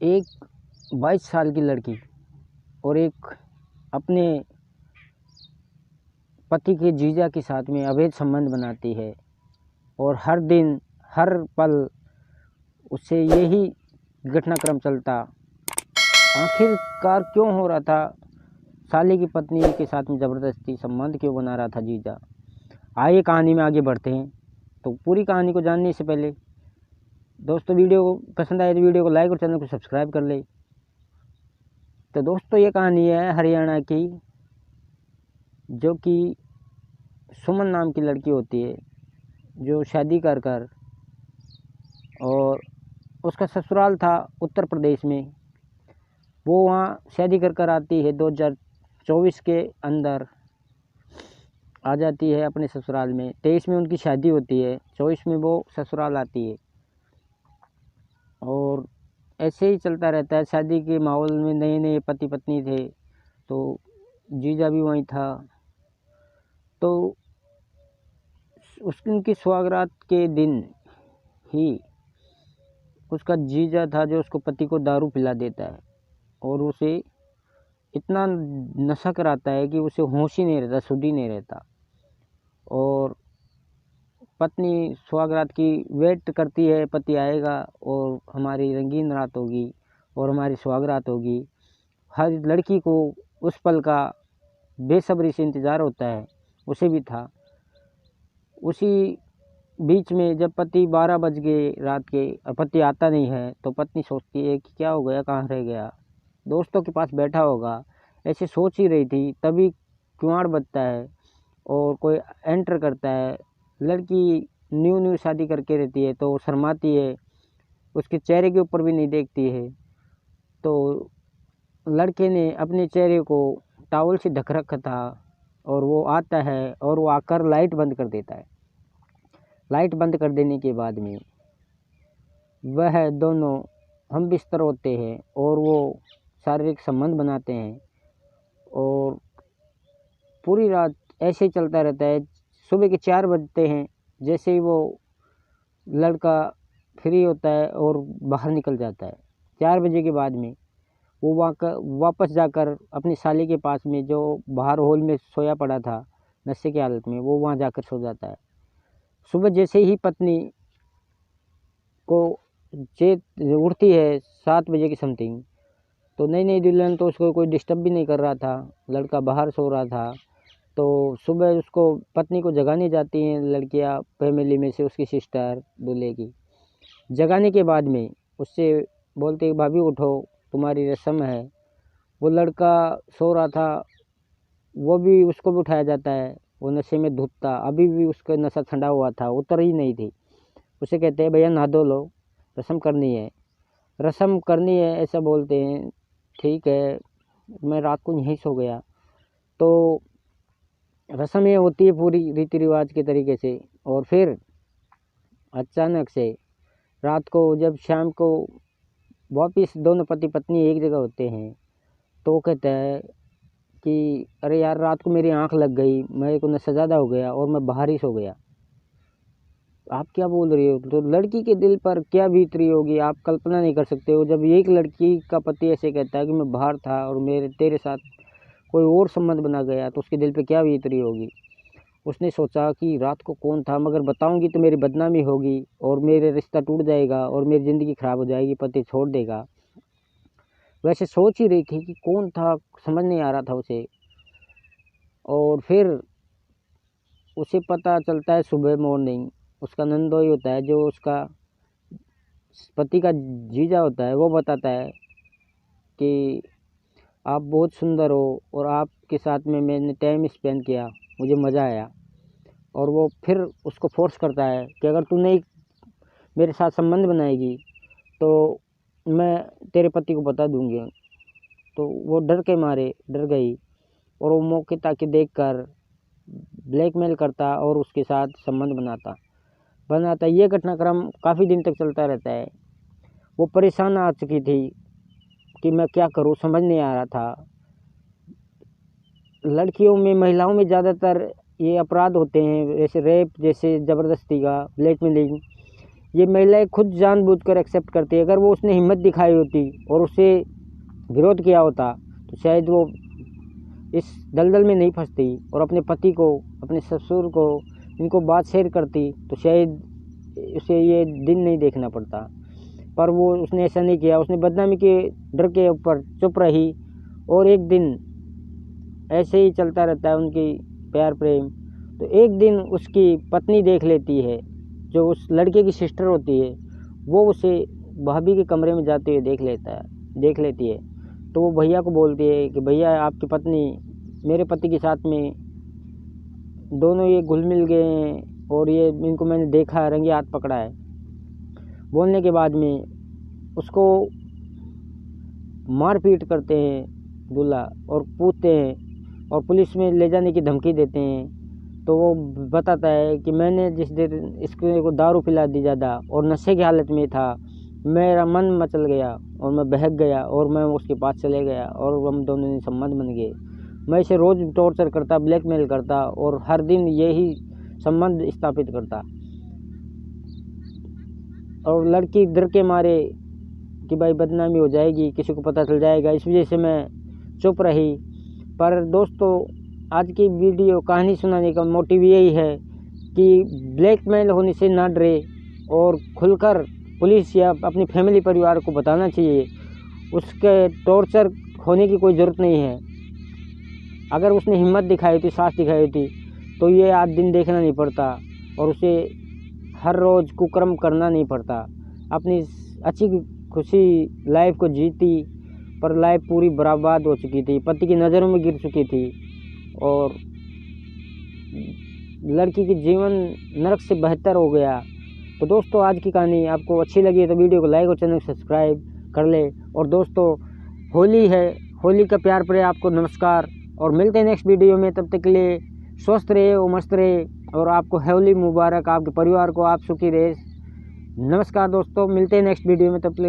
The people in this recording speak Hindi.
एक 22 साल की लड़की और एक अपने पति के जीजा के साथ में अवैध संबंध बनाती है और हर दिन हर पल उससे यही घटनाक्रम चलता। आखिरकार क्यों हो रहा था? साले की पत्नी के साथ में ज़बरदस्ती संबंध क्यों बना रहा था जीजा? आइए कहानी में आगे बढ़ते हैं। तो पूरी कहानी को जानने से पहले दोस्तों, वीडियो को पसंद आए तो वीडियो को लाइक और चैनल को सब्सक्राइब कर ले। तो दोस्तों, ये कहानी है हरियाणा की, जो कि सुमन नाम की लड़की होती है, जो शादी कर कर और उसका ससुराल था उत्तर प्रदेश में। वो वहाँ शादी कर कर आती है, 2024 के अंदर आ जाती है अपने ससुराल में। 23 में उनकी शादी होती है, 24 में वो ससुराल आती है और ऐसे ही चलता रहता है। शादी के माहौल में नए नए पति पत्नी थे, तो जीजा भी वहीं था। तो उनकी सुहागरात के दिन ही उसका जीजा था जो उसको पति को दारू पिला देता है और उसे इतना नशा कराता है कि उसे होश ही नहीं रहता, सुध ही नहीं रहता। और पत्नी सुहागरात की वेट करती है, पति आएगा और हमारी रंगीन रात होगी और हमारी सुहागरात होगी। हर लड़की को उस पल का बेसब्री से इंतज़ार होता है, उसे भी था। उसी बीच में जब पति 12 बज गए रात के और पति आता नहीं है, तो पत्नी सोचती है कि क्या हो गया, कहाँ रह गया, दोस्तों के पास बैठा होगा, ऐसे सोच ही रही थी। तभी किवाड़ बजता है और कोई एंटर करता है। लड़की न्यू न्यू शादी करके रहती है तो शर्माती है, उसके चेहरे के ऊपर भी नहीं देखती है। तो लड़के ने अपने चेहरे को टॉवल से ढक रखा था और वो आता है और वो आकर लाइट बंद कर देता है। लाइट बंद कर देने के बाद में वह दोनों हम बिस्तर होते हैं और वो शारीरिक संबंध बनाते हैं और पूरी रात ऐसे ही चलता रहता है। सुबह के 4 बजते हैं, जैसे ही वो लड़का फ्री होता है और बाहर निकल जाता है। 4 बजे के बाद में वो वापस जाकर अपनी साली के पास में, जो बाहर हॉल में सोया पड़ा था नशे की हालत में, वो वहाँ जाकर सो जाता है। सुबह जैसे ही पत्नी को चेत उठती है 7 बजे की समथिंग, तो नई नई दुल्हन तो उसको कोई डिस्टर्ब भी नहीं कर रहा था, लड़का बाहर सो रहा था। तो सुबह उसको पत्नी को जगाने जाती हैं लड़कियां, फैमिली में से उसकी सिस्टर दूल्हे की। जगाने के बाद में उससे बोलते हैं भाभी उठो, तुम्हारी रस्म है। वो लड़का सो रहा था, वो भी उसको भी उठाया जाता है। वो नशे में धुत था, अभी भी उसका नशा ठंडा हुआ था, उतर ही नहीं थी। उसे कहते हैं भैया नहा धो लो, रस्म करनी है, रस्म करनी है ऐसा बोलते हैं। ठीक है, मैं रात को यहीं सो गया। तो रस्म ये होती है पूरी रीति रिवाज के तरीके से। और फिर अचानक से रात को जब शाम को वापिस दोनों पति पत्नी एक जगह होते हैं, तो वो कहता है कि अरे यार, रात को मेरी आंख लग गई, मेरे को नशा ज़्यादा हो गया और मैं बाहर ही सो गया। आप क्या बोल रही हो? तो लड़की के दिल पर क्या बीत रही होगी, आप कल्पना नहीं कर सकते हो। जब एक लड़की का पति ऐसे कहता है कि मैं बाहर था और मेरे तेरे साथ कोई और संबंध बना गया, तो उसके दिल पे क्या बीत रही होगी। उसने सोचा कि रात को कौन था, मगर बताऊंगी तो मेरी बदनामी होगी और मेरे रिश्ता टूट जाएगा और मेरी ज़िंदगी ख़राब हो जाएगी, पति छोड़ देगा। वैसे सोच ही रही थी कि कौन था, समझ नहीं आ रहा था उसे। और फिर उसे पता चलता है सुबह मॉर्निंग, उसका नंदोई होता है, जो उसका पति का जीजा होता है, वो बताता है कि आप बहुत सुंदर हो और आपके साथ में मैंने टाइम स्पेंड किया, मुझे मज़ा आया। और वो फिर उसको फोर्स करता है कि अगर तू नहीं मेरे साथ संबंध बनाएगी तो मैं तेरे पति को बता दूंगी। तो वो डर के मारे डर गई और वो मौके ताकि देखकर ब्लैकमेल करता और उसके साथ संबंध बनाता। ये घटनाक्रम काफ़ी दिन तक चलता रहता है। वो परेशान आ चुकी थी कि मैं क्या करूं, समझ नहीं आ रहा था। लड़कियों में, महिलाओं में ज़्यादातर ये अपराध होते हैं, जैसे रेप, जैसे ज़बरदस्ती का, ब्लैकमेलिंग, ये महिलाएं खुद जानबूझकर एक्सेप्ट करती है। अगर वो उसने हिम्मत दिखाई होती और उसे विरोध किया होता तो शायद वो इस दलदल में नहीं फंसती और अपने पति को, अपने ससुर को, इनको बात शेयर करती तो शायद उसे ये दिन नहीं देखना पड़ता। पर वो उसने ऐसा नहीं किया। उसने बदनामी के डर के ऊपर चुप रही और एक दिन ऐसे ही चलता रहता है उनकी प्यार प्रेम। तो एक दिन उसकी पत्नी देख लेती है, जो उस लड़के की सिस्टर होती है, वो उसे भाभी के कमरे में जाते हुए देख लेती है। तो वो भैया को बोलती है कि भैया आपकी पत्नी मेरे पति के साथ में दोनों ये घुल मिल गए हैं और ये इनको मैंने देखा है, रंगे हाथ पकड़ा है। बोलने के बाद में उसको मारपीट करते हैं दूल्हा और पूछते हैं और पुलिस में ले जाने की धमकी देते हैं। तो वो बताता है कि मैंने जिस दिन इसको दारू पिला दी ज़्यादा और नशे की हालत में था, मेरा मन मचल गया और मैं बहक गया और मैं उसके पास चले गया और हम दोनों ने संबंध बन गए। मैं इसे रोज़ टॉर्चर करता, ब्लैकमेल करता और हर दिन यही संबंध स्थापित करता। और लड़की डर के मारे कि भाई बदनामी हो जाएगी, किसी को पता चल जाएगा, इस वजह से मैं चुप रही। पर दोस्तों, आज की वीडियो कहानी सुनाने का मोटिव यही है कि ब्लैकमेल होने से ना डरे और खुलकर पुलिस या अपनी फैमिली परिवार को बताना चाहिए। उसके टॉर्चर होने की कोई ज़रूरत नहीं है। अगर उसने हिम्मत दिखाई होती, साहस दिखाई होती तो ये आज दिन देखना नहीं पड़ता और उसे हर रोज़ कुकर्म करना नहीं पड़ता। अपनी अच्छी खुशी लाइफ को जीती, पर लाइफ पूरी बर्बाद हो चुकी थी, पति की नज़रों में गिर चुकी थी और लड़की की जीवन नरक से बेहतर हो गया। तो दोस्तों, आज की कहानी आपको अच्छी लगी है तो वीडियो को लाइक और चैनल को सब्सक्राइब कर ले। और दोस्तों, होली है, होली का प्यार प्रे आपको नमस्कार और मिलते हैं नेक्स्ट वीडियो में। तब तक के लिए स्वस्थ रहे और मस्त रहे और आपको होली मुबारक, आपके परिवार को आप सुखी रहे। नमस्कार दोस्तों, मिलते हैं नेक्स्ट वीडियो में, तब तक